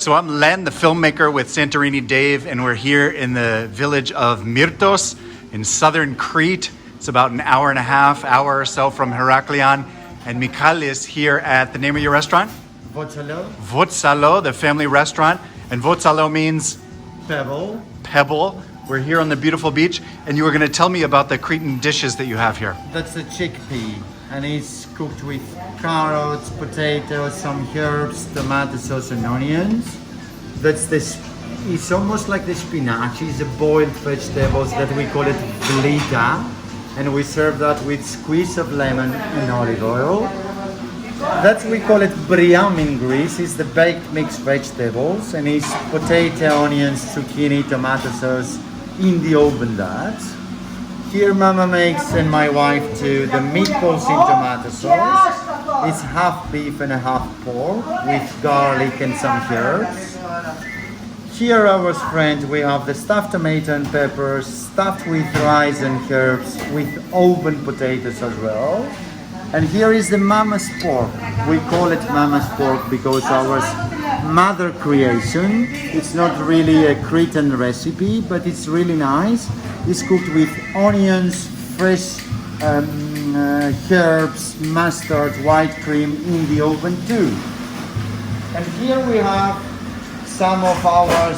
So I'm Len, the filmmaker with Santorini Dave, and we're here in the village of Myrtos in Southern Crete. It's about an hour and a half, hour or so from Heraklion. And Mikailis here at the name of your restaurant? Votsalo. Votsalo, the family restaurant. And Votsalo means? Pebble. Pebble. We're here on the beautiful beach, and you were going to tell me about the Cretan dishes that you have here. That's the chickpea, and it's cooked with carrots, potatoes, some herbs, tomato sauce, and onions. That's this. It's almost like the spinach. It's a boiled vegetables that we call it blita, and we serve that with squeeze of lemon and olive oil. That's we call it briam in Greece. It's the baked mixed vegetables, and it's potato, onions, zucchini, tomato sauce in the oven. That here Mama makes, and my wife too, the meatballs in tomato sauce. It's half beef and a half pork with garlic and some herbs. Here our friend, we have the stuffed tomato and peppers, stuffed with rice and herbs, with oven potatoes as well. And here is the mama's pork. We call it mama's pork because our mother creation. It's not really a Cretan recipe, but it's really nice. It's cooked with onions, fresh herbs, mustard, white cream in the oven too. And here we have some of our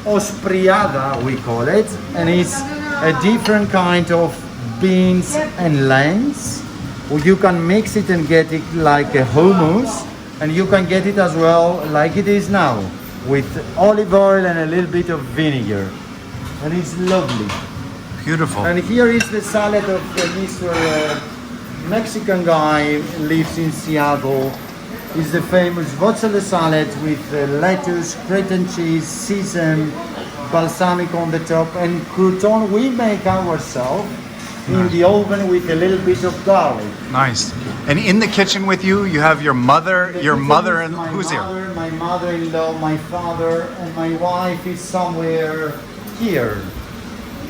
ospriada, we call it, and it's a different kind of beans and lentils. You can mix it and get it like a hummus, and you can get it as well like it is now, with olive oil and a little bit of vinegar, and it's lovely. Beautiful. And here is the salad of Mr. Mexican guy, lives in Seattle. It's the famous Votsalo salad with lettuce, Cretan cheese, sesame, balsamic on the top, and crouton we make ourselves in the oven with a little bit of garlic. Nice. And in the kitchen with you, you have your mother, and who's here? My mother-in-law, my father, and my wife is somewhere here.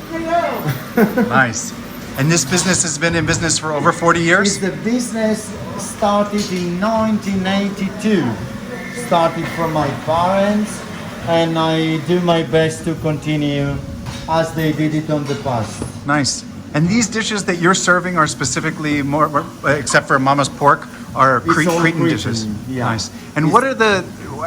Hello. Nice. And this business has been in business for over 40 years? The business started in 1982. Started from my parents, and I do my best to continue as they did it on the past. Nice. And these dishes that you're serving are specifically more, except for Mama's pork, are Cretan dishes. Yeah. Nice. And what are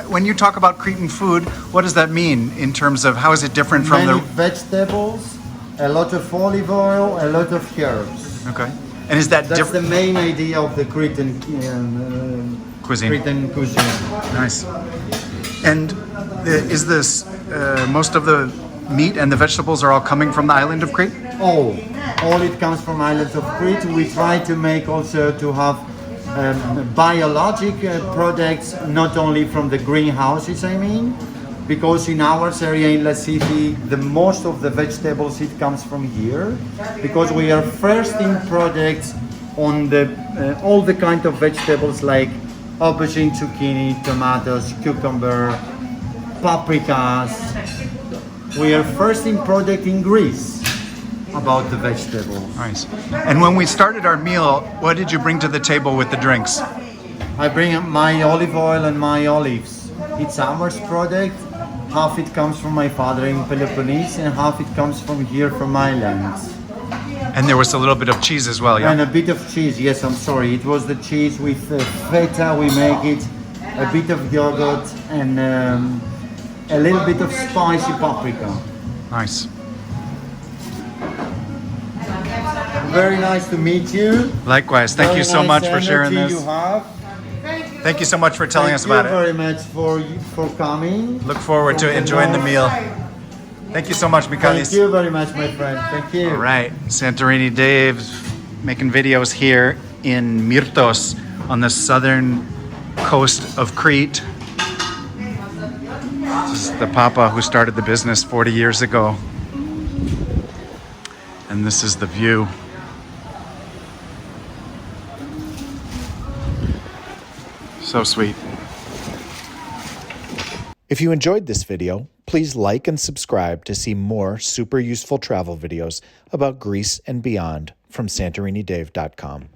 when you talk about Cretan food, what does that mean in terms of how is it different from Many vegetables, a lot of olive oil, a lot of herbs. Okay. And is that That's the main idea of the Cretan cuisine? Cretan cuisine. Nice. And is this most of the meat and the vegetables are all coming from the island of Crete? All it comes from islands of Crete. We try to make also to have biologic products, not only from the greenhouses, because in our area in La City, the most of the vegetables, it comes from here, because we are first in products on the all the kind of vegetables like aubergine, zucchini, tomatoes, cucumber, paprikas. We are first in product in Greece about the vegetables. Nice. And when we started our meal, what did you bring to the table with the drinks? I bring my olive oil and my olives. It's our product. Half it comes from my father in Peloponnese, and half it comes from here from Islands. And there was a little bit of cheese as well, yeah? And a bit of cheese, yes, I'm sorry. It was the cheese with feta, we make it, a bit of yogurt, and a little bit of spicy paprika. Nice. Very nice to meet you. Likewise. Thank you so much for sharing this. You have. Thank you so much for telling us about it. Thank you very much for coming. Look forward to enjoying the meal. Thank you so much, Mikailis. Thank you very much, my friend. Thank you. All right. Santorini Dave making videos here in Myrtos on the southern coast of Crete. This is the papa who started the business 40 years ago. And this is the view. So sweet. If you enjoyed this video, please like and subscribe to see more super useful travel videos about Greece and beyond from SantoriniDave.com.